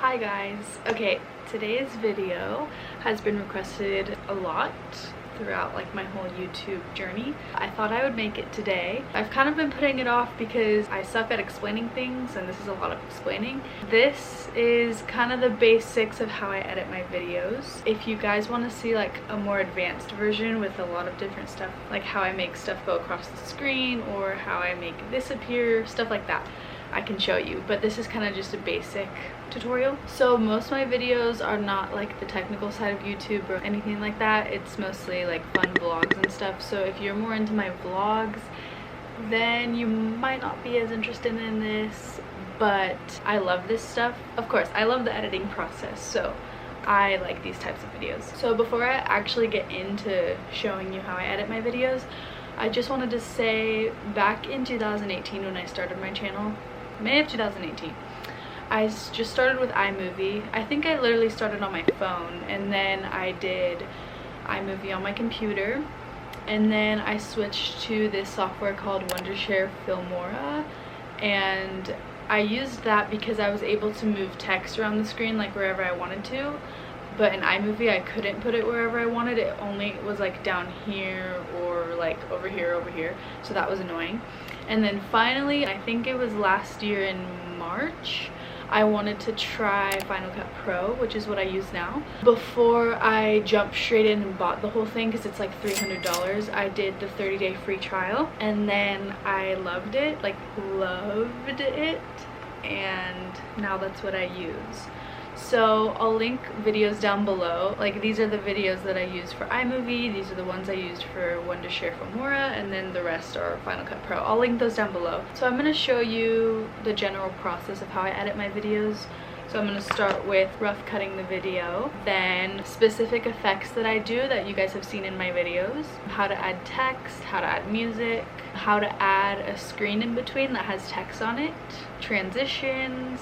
Hi guys. Okay, today's video has been requested a lot throughout like my whole YouTube journey. I thought I would make it today. I've kind of been putting it off because I suck at explaining things and this is a lot of explaining. This is kind of the basics of how I edit my videos. If you guys want to see like a more advanced version with a lot of different stuff, like how I make stuff go across the screen or how I make this appear, stuff like that, I can show you, but this is kind of just a basic tutorial. So most of my videos are not like the technical side of YouTube or anything like that. It's mostly like fun vlogs and stuff. So if you're more into my vlogs, then you might not be as interested in this, but I love this stuff. Of course, I love the editing process, so I like these types of videos. So before I actually get into showing you how I edit my videos, I just wanted to say back in 2018 when I started my channel, May of 2018, I just started with iMovie. I think I literally started on my phone and then I did iMovie on my computer, and then I switched to this software called Wondershare Filmora, and I used that because I was able to move text around the screen like wherever I wanted to, but in iMovie I couldn't put it wherever I wanted. It only was like down here or like over here, so that was annoying. And then finally, I think it was last year in March, I wanted to try Final Cut Pro, which is what I use now. Before I jumped straight in and bought the whole thing, because it's like $300, I did the 30-day free trial, and then I loved it, like loved it, and now that's what I use. So I'll link videos down below. Like these are the videos that I use for iMovie, these are the ones I used for Wondershare Filmora, and then the rest are Final Cut Pro. I'll link those down below. So I'm going to show you the general process of how I edit my videos. So I'm going to start with rough cutting the video, then specific effects that I do that you guys have seen in my videos, how to add text, how to add music, how to add a screen in between that has text on it, transitions,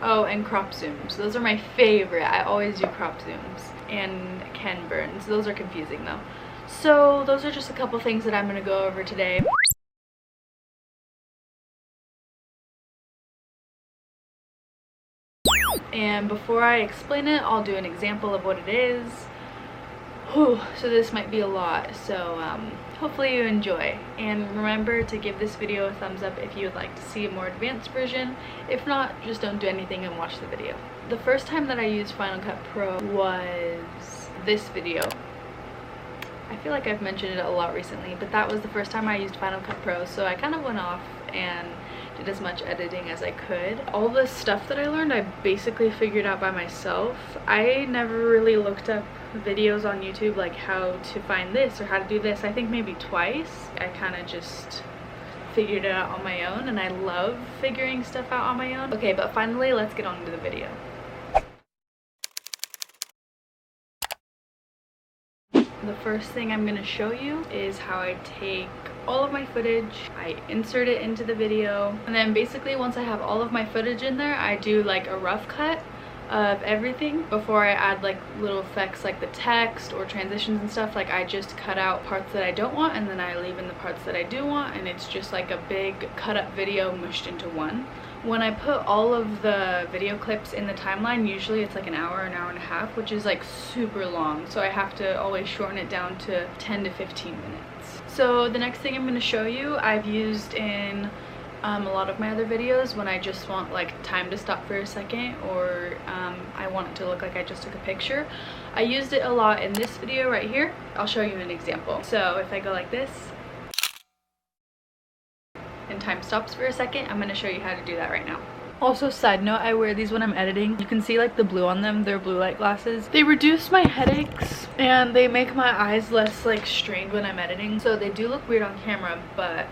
oh, and crop zooms. Those are my favorite. I always do crop zooms and Ken burns. Those are confusing though. So those are just a couple things that I'm going to go over today. And before I explain it, I'll do an example of what it is. Whew, so this might be a lot, so hopefully you enjoy, and remember to give this video a thumbs up if you would like to see a more advanced version. If not, just don't do anything and watch the video. The first time that I used Final Cut Pro was this video. I feel like I've mentioned it a lot recently, but that was the first time I used Final Cut Pro, so I kind of went off and did as much editing as I could. All the stuff that I learned, I basically figured out by myself. I never really looked up videos on YouTube like how to find this or how to do this. I think maybe twice. I kind of just figured it out on my own, and I love figuring stuff out on my own. Okay, but finally, let's get on to the video. The first thing I'm going to show you is how I take all of my footage, I insert it into the video, and then basically once I have all of my footage in there, I do like a rough cut of everything before I add like little effects like the text or transitions and stuff. Like I just cut out parts that I don't want and then I leave in the parts that I do want, and it's just like a big cut up video mushed into one. When I put all of the video clips in the timeline, usually it's like an hour and a half, which is like super long, so I have to always shorten it down to 10 to 15 minutes. So the next thing I'm going to show you, I've used in a lot of my other videos when I just want like time to stop for a second, or I want it to look like I just took a picture. I used it a lot in this video right here. I'll show you an example. So if I go like this and time stops for a second, I'm going to show you how to do that right now. Also, side note, I wear these when I'm editing. You can see like the blue on them. They're blue light glasses. They reduce my headaches and they make my eyes less like strained when I'm editing. So they do look weird on camera, but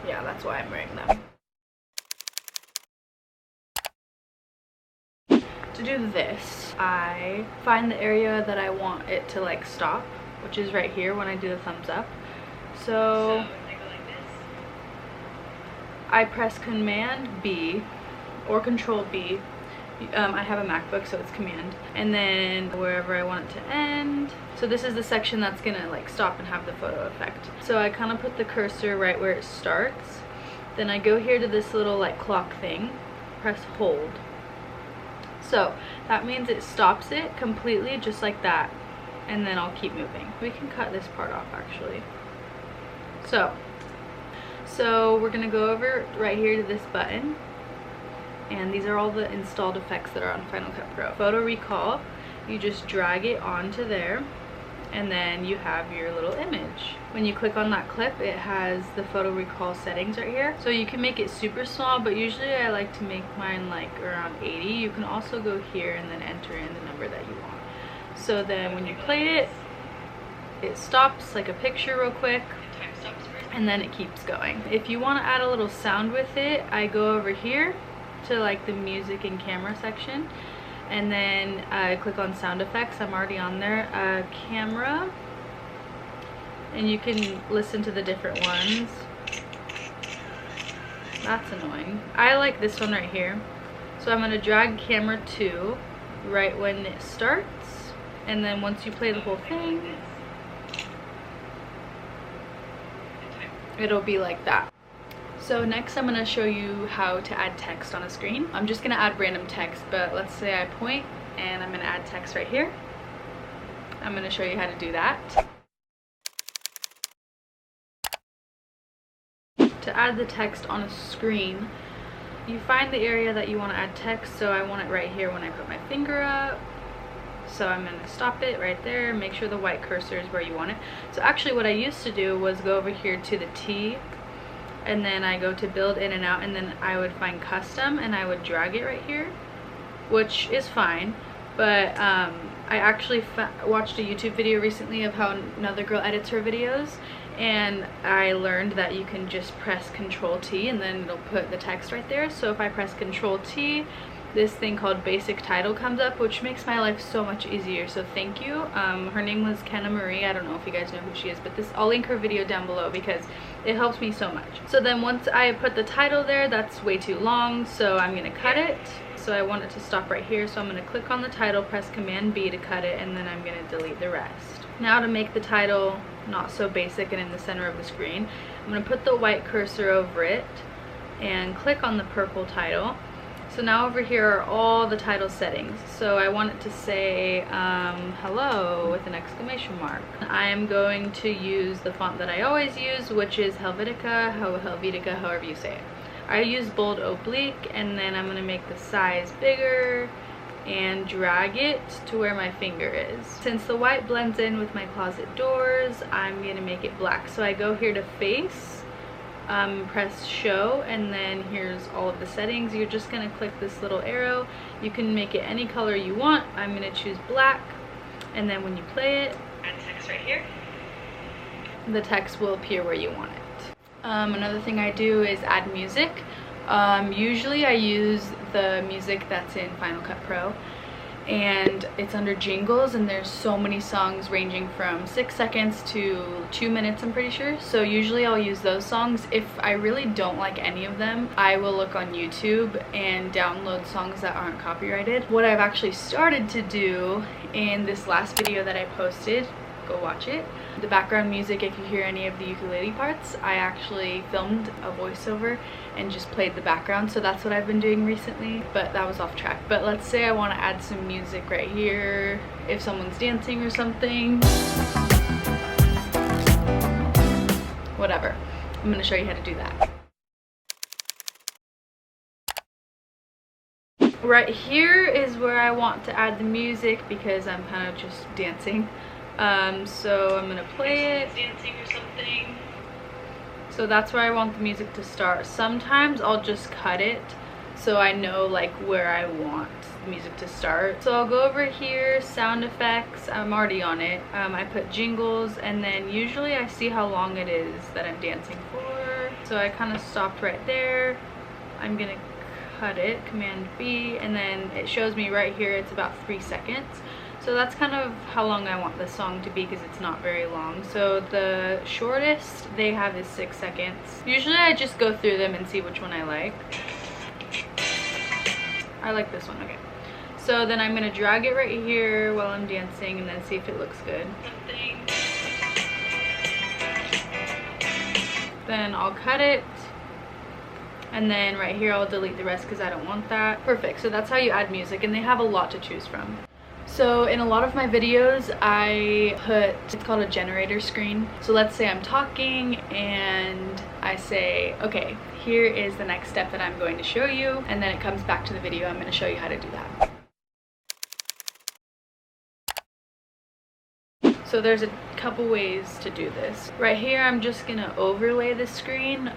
yeah, that's why I'm wearing them. To do this, I find the area that I want it to like stop, which is right here when I do the thumbs up. So I press Command B or Control B. I have a MacBook, so it's Command, and then wherever I want it to end. So this is the section that's gonna like stop and have the photo effect. So I kind of put the cursor right where it starts, then I go here to this little like clock thing, press hold, So that means it stops it completely just like that, and then I'll keep moving. We can cut this part off actually. So we're gonna go over right here to this button, and these are all the installed effects that are on Final Cut Pro. Photo recall, you just drag it onto there, and then you have your little image. When you click on that clip, it has the photo recall settings right here. So you can make it super small, but usually I like to make mine like around 80. You can also go here and then enter in the number that you want. So then when you play it, it stops like a picture real quick, and then it keeps going. If you want to add a little sound with it, I go over here to like the music and camera section, and then I click on sound effects. I'm already on there. Camera, and you can listen to the different ones. That's annoying. I like this one right here. So I'm going to drag camera 2 right when it starts, and then once you play the whole thing, it'll be like that. So next I'm going to show you how to add text on a screen. I'm just going to add random text, but let's say I point and I'm going to add text right here. I'm going to show you how to do that. To add the text on a screen, you find the area that you want to add text. So I want it right here when I put my finger up. So I'm going to stop it right there, make sure the white cursor is where you want it. So actually what I used to do was go over here to the T, and then I go to build in and out, and then I would find custom and I would drag it right here, which is fine. But I actually watched a YouTube video recently of how another girl edits her videos, and I learned that you can just press Control T and then it'll put the text right there. So if I press Control T, this thing called basic title comes up, which makes my life so much easier. So thank you. Her name was Kenna Marie. I don't know if you guys know who she is, but I'll link her video down below because it helps me so much. So then once I put the title there, that's way too long, so I'm gonna cut it. So I want it to stop right here, so I'm gonna click on the title, press Command B to cut it, and then I'm gonna delete the rest. Now to make the title not so basic and in the center of the screen, I'm gonna put the white cursor over it and click on the purple title. So now over here are all the title settings. So I want it to say hello with an exclamation mark. I am going to use the font that I always use, which is Helvetica, however you say it. I use bold oblique, and then I'm going to make the size bigger and drag it to where my finger is. Since the white blends in with my closet doors, I'm going to make it black. So I go here to face, press show, and then here's all of the settings. You're just going to click this little arrow. You can make it any color you want. I'm going to choose black, and then when you play it, add text right here, the text will appear where you want it. Another thing I do is add music. Usually I use the music that's in Final Cut Pro, and it's under jingles, and there's so many songs ranging from 6 seconds to 2 minutes, I'm pretty sure. So usually I'll use those songs. If I really don't like any of them, I will look on YouTube and download songs that aren't copyrighted. What I've actually started to do in this last video that I posted, go watch it, the background music, if you hear any of the ukulele parts, I actually filmed a voiceover and just played the background. So that's what I've been doing recently, but that was off track. But let's say I want to add some music right here, if someone's dancing or something, whatever. I'm going to show you how to do that. Right here is where I want to add the music because I'm kind of just dancing. So I'm gonna play it, dancing or something. So that's where I want the music to start. Sometimes I'll just cut it so I know like where I want the music to start. So I'll go over here, sound effects, I'm already on it. I put jingles, and then usually I see how long it is that I'm dancing for. So I kind of stopped right there. I'm gonna cut it, Command B, and then it shows me right here it's about 3 seconds. So that's kind of how long I want the song to be because it's not very long. So the shortest they have is 6 seconds. Usually I just go through them and see which one I like. I like this one, okay. So then I'm gonna drag it right here while I'm dancing and then see if it looks good. Then I'll cut it, And then right here I'll delete the rest because I don't want that. Perfect. So that's how you add music, and they have a lot to choose from. So in a lot of my videos I put, it's called a generator screen. So let's say I'm talking and I say, okay, here is the next step that I'm going to show you, and then it comes back to the video. I'm going to show you how to do that. So there's a couple ways to do this. Right here I'm just gonna overlay the screen,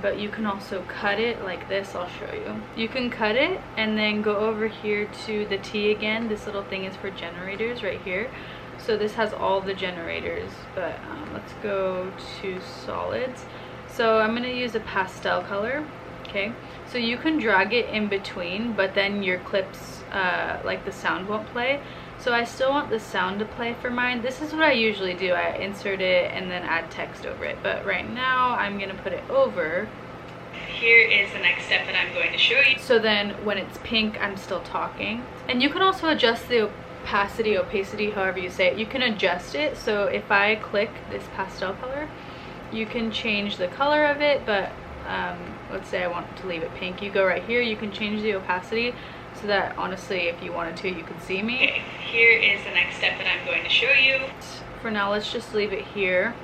but you can also cut it like this. I'll show you. You can cut it and then go over here to the T again. This little thing is for generators right here. So this has all the generators, but let's go to solids. So I'm gonna use a pastel color. Okay, so you can drag it in between, but then your clips, like the sound won't play. So I still want the sound to play for mine. This is what I usually do. I insert it and then add text over it. But right now I'm gonna put it over. Here is the next step that I'm going to show you. So then when it's pink, I'm still talking. And you can also adjust the opacity, however you say it. You can adjust it. So if I click this pastel color, you can change the color of it, but let's say I want to leave it pink. You go right here, you can change the opacity so that honestly, if you wanted to, you could see me. Okay, here is the next step that I'm going to show you. For now, let's just leave it here.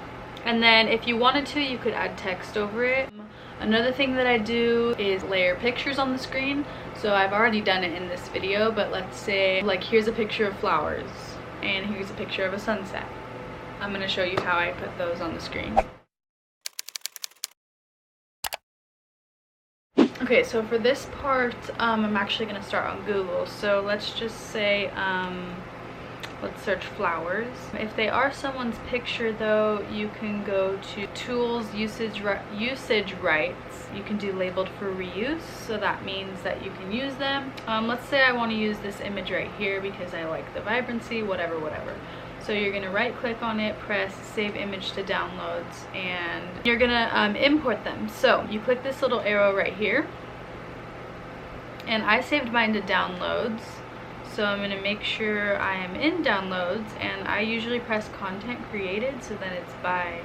And then if you wanted to, you could add text over it. Another thing that I do is layer pictures on the screen. So I've already done it in this video, but let's say like here's a picture of flowers and here's a picture of a sunset. I'm going to show you how I put those on the screen. Okay, so for this part, I'm actually going to start on Google. So let's just say, let's search flowers. If they are someone's picture though, you can go to Tools, Usage Rights. You can do Labeled for Reuse, so that means that you can use them. Let's say I want to use this image right here because I like the vibrancy, whatever. So you're gonna right click on it, press Save Image to Downloads, and you're gonna import them. So you click this little arrow right here, and I saved mine to Downloads. So I'm gonna make sure I am in Downloads, and I usually press Content Created, so then it's by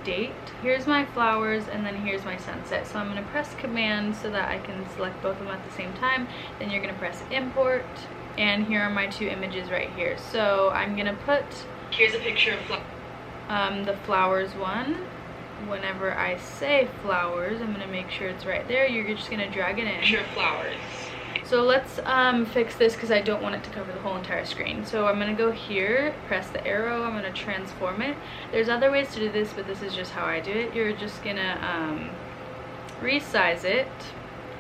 date. Here's my flowers, and then here's my sunset. So I'm gonna press Command so that I can select both of them at the same time. Then you're gonna press Import. And here are my two images right here. So I'm gonna put, here's a picture of the flowers one. Whenever I say flowers, I'm gonna make sure it's right there. You're just gonna drag it in. Picture of flowers. So let's fix this because I don't want it to cover the whole entire screen. So I'm gonna go here, press the arrow, I'm gonna transform it. There's other ways to do this, but this is just how I do it. You're just gonna resize it,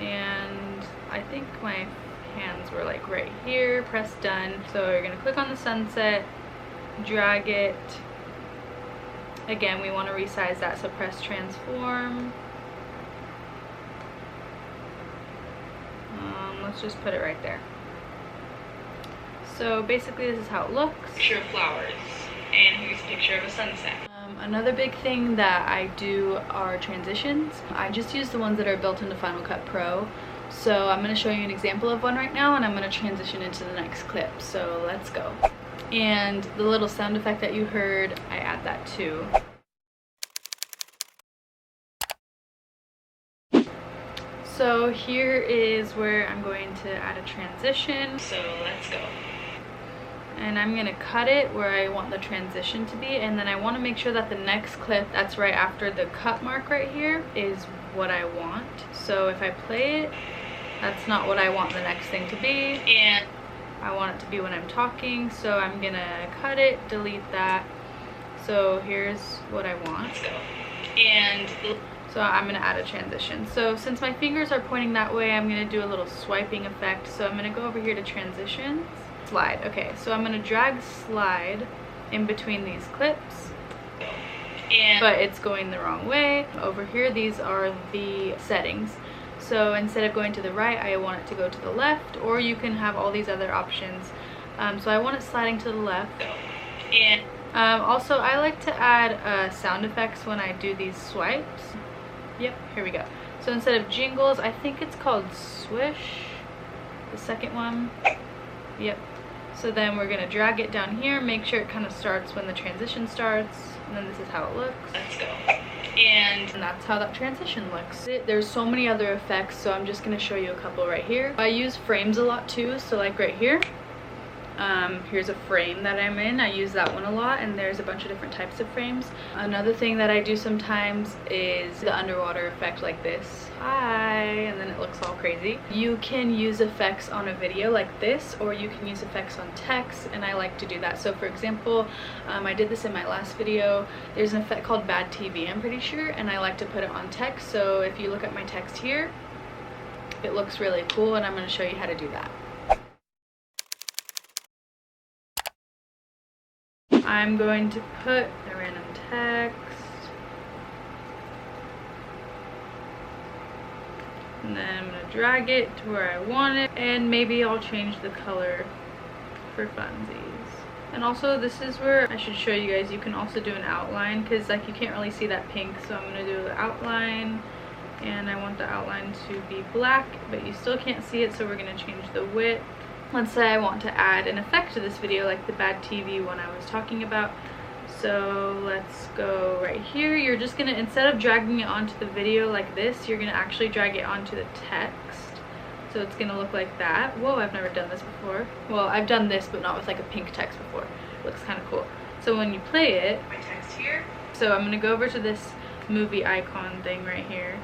and I think my hands were like right here. Press done. So you're gonna click on the sunset, drag it. Again, we want to resize that, so press transform. Let's just put it right there. So basically this is how it looks. Picture of flowers, and here's a picture of a sunset. Another big thing that I do are transitions. I just use the ones that are built into Final Cut Pro. So I'm going to show you an example of one right now, and I'm going to transition into the next clip. So let's go. And the little sound effect that you heard, I add that too. So here is where I'm going to add a transition. So let's go. And I'm going to cut it where I want the transition to be, and then I want to make sure that the next clip that's right after the cut mark right here is what I want. So if I play it, that's not what I want the next thing to be, and I want it to be when I'm talking. So I'm gonna cut it, delete that. So here's what I want. Let's go. And so I'm gonna add a transition. So since my fingers are pointing that way, I'm gonna do a little swiping effect. So I'm gonna go over here to transitions, slide. Okay, so I'm gonna drag slide in between these clips. But it's going the wrong way. Over here, these are the settings. So instead of going to the right, I want it to go to the left, or you can have all these other options. So I want it sliding to the left. And also, I like to add sound effects when I do these swipes. Yep, here we go. So instead of jingles, I think it's called swish, the second one. Yep. So then we're gonna drag it down here, make sure it kind of starts when the transition starts, and then this is how it looks. Let's go. And that's how that transition looks. There's so many other effects, so I'm just gonna show you a couple right here. I use frames a lot too, so like right here, here's a frame that I'm in. I use that one a lot, and there's a bunch of different types of frames. Another thing that I do sometimes is the underwater effect like this. Hi, and then it looks all crazy. You can use effects on a video like this, or you can use effects on text, and I like to do that. So for example, I did this in my last video. There's an effect called bad TV, I'm pretty sure, and I like to put it on text. So if you look at my text here, it looks really cool, and I'm going to show you how to do that. I'm going to put a random text, and then I'm going to drag it to where I want it, and maybe I'll change the color for funsies. And also this is where I should show you guys, you can also do an outline, because like you can't really see that pink, so I'm going to do the outline, and I want the outline to be black, but you still can't see it, so we're going to change the width. Let's say I want to add an effect to this video, like the bad TV one I was talking about. So let's go right here. You're just gonna, instead of dragging it onto the video like this, you're gonna actually drag it onto the text. So it's gonna look like that. Whoa, I've never done this before. Well, I've done this, but not with like a pink text before. It looks kind of cool. So when you play it, my text here. So I'm gonna go over to this movie icon thing right here.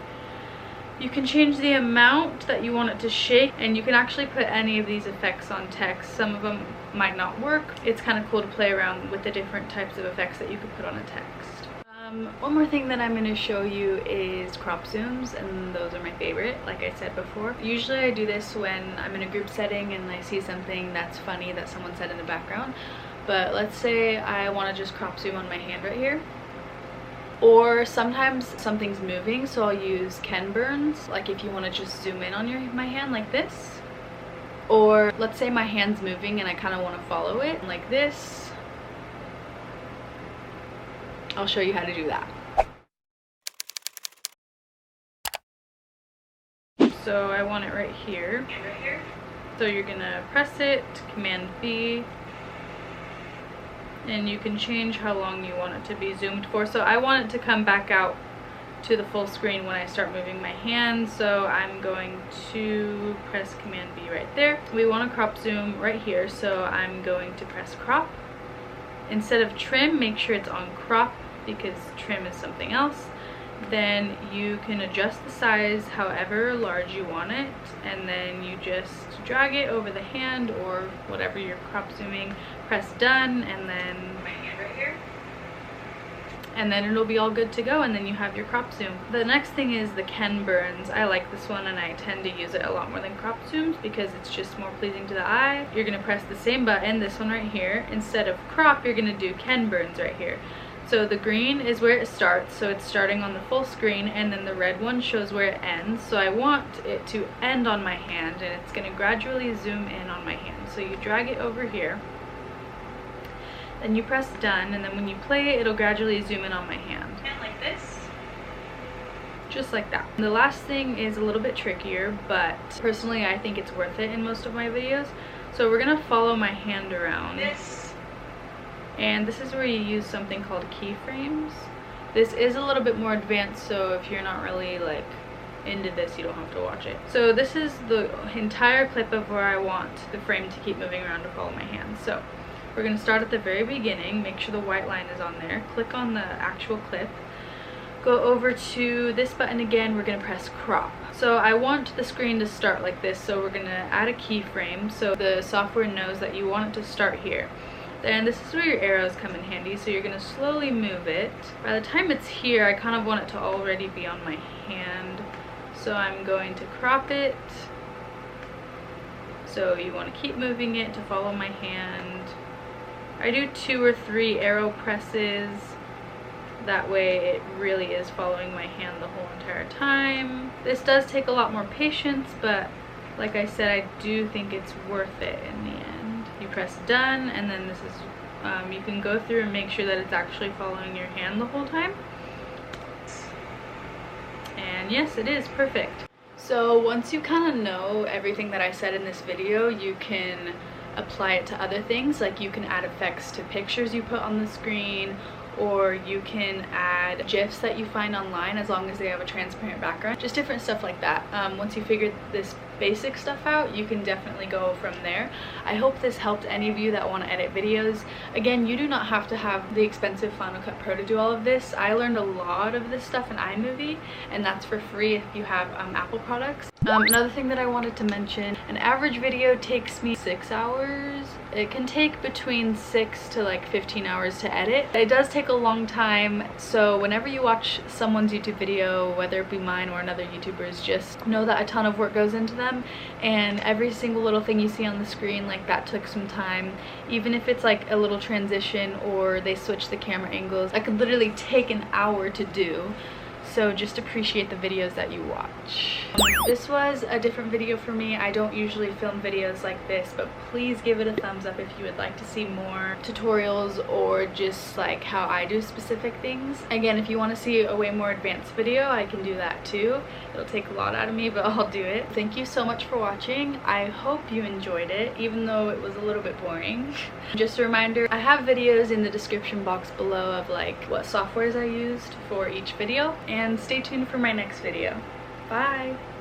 You can change the amount that you want it to shake, and you can actually put any of these effects on text. Some of them might not work. It's kind of cool to play around with the different types of effects that you could put on a text. One more thing that I'm going to show you is crop zooms, and those are my favorite, like I said before. Usually I do this when I'm in a group setting and I see something that's funny that someone said in the background. But let's say I want to just crop zoom on my hand right here. Or sometimes something's moving, so I'll use Ken burns, like if you want to just zoom in on my hand like this. Or let's say my hand's moving and I kind of want to follow it like this. I'll show you how to do that. So I want it right here. So you're gonna press it, Command V, and you can change how long you want it to be zoomed for. So I want it to come back out to the full screen when I start moving my hand, so I'm going to press Command V right there. We want to crop zoom right here, so I'm going to press crop. Instead of trim, make sure it's on crop, because trim is something else. Then you can adjust the size however large you want it, and then you just drag it over the hand or whatever you're crop zooming, press done, and then my hand right here, and then it'll be all good to go, and then you have your crop zoom. The next thing is the Ken burns. I like this one, and I tend to use it a lot more than crop zooms because it's just more pleasing to the eye. You're gonna press the same button, this one right here. Instead of crop, you're gonna do Ken burns right here. So the green is where it starts, so it's starting on the full screen, and then the red one shows where it ends. So I want it to end on my hand, and it's going to gradually zoom in on my hand. So you drag it over here, then you press done, and then when you play it, it'll gradually zoom in on my hand. And like this. Just like that. And the last thing is a little bit trickier, but personally I think it's worth it in most of my videos. So we're going to follow my hand around. And this is where you use something called keyframes. This is a little bit more advanced, so if you're not really like into this, you don't have to watch it. So this is the entire clip of where I want the frame to keep moving around to follow my hand. So we're going to start at the very beginning, make sure the white line is on there, click on the actual clip, go over to this button again, we're going to press crop. So I want the screen to start like this, so we're going to add a keyframe so the software knows that you want it to start here. Then this is where your arrows come in handy, so you're going to slowly move it. By the time it's here, I kind of want it to already be on my hand. So I'm going to crop it. So you want to keep moving it to follow my hand. I do 2 or 3 arrow presses. That way it really is following my hand the whole entire time. This does take a lot more patience, but like I said, I do think it's worth it in the end. You press done, and then this is, you can go through and make sure that it's actually following your hand the whole time. And yes, it is perfect. So once you kind of know everything that I said in this video, you can apply it to other things. Like you can add effects to pictures you put on the screen, or you can add GIFs that you find online as long as they have a transparent background. Just different stuff like that. Once you figure this basic stuff out, you can definitely go from there. I hope this helped any of you that want to edit videos. Again, you do not have to have the expensive Final Cut Pro to do all of this. I learned a lot of this stuff in iMovie, and that's for free if you have Apple products. Another thing that I wanted to mention, an average video takes me 6 hours. It can take between 6 to like 15 hours to edit. It does take a long time, so whenever you watch someone's YouTube video, whether it be mine or another YouTuber's, just know that a ton of work goes into them, and every single little thing you see on the screen, like, that took some time. Even if it's like a little transition or they switch the camera angles, that could literally take an hour to do. So just appreciate the videos that you watch. This was a different video for me. I don't usually film videos like this, but please give it a thumbs up if you would like to see more tutorials or just like how I do specific things. Again, if you want to see a way more advanced video, I can do that too. It'll take a lot out of me, but I'll do it. Thank you so much for watching. I hope you enjoyed it, even though it was a little bit boring. Just a reminder, I have videos in the description box below of like what softwares I used for each video, and stay tuned for my next video. Bye!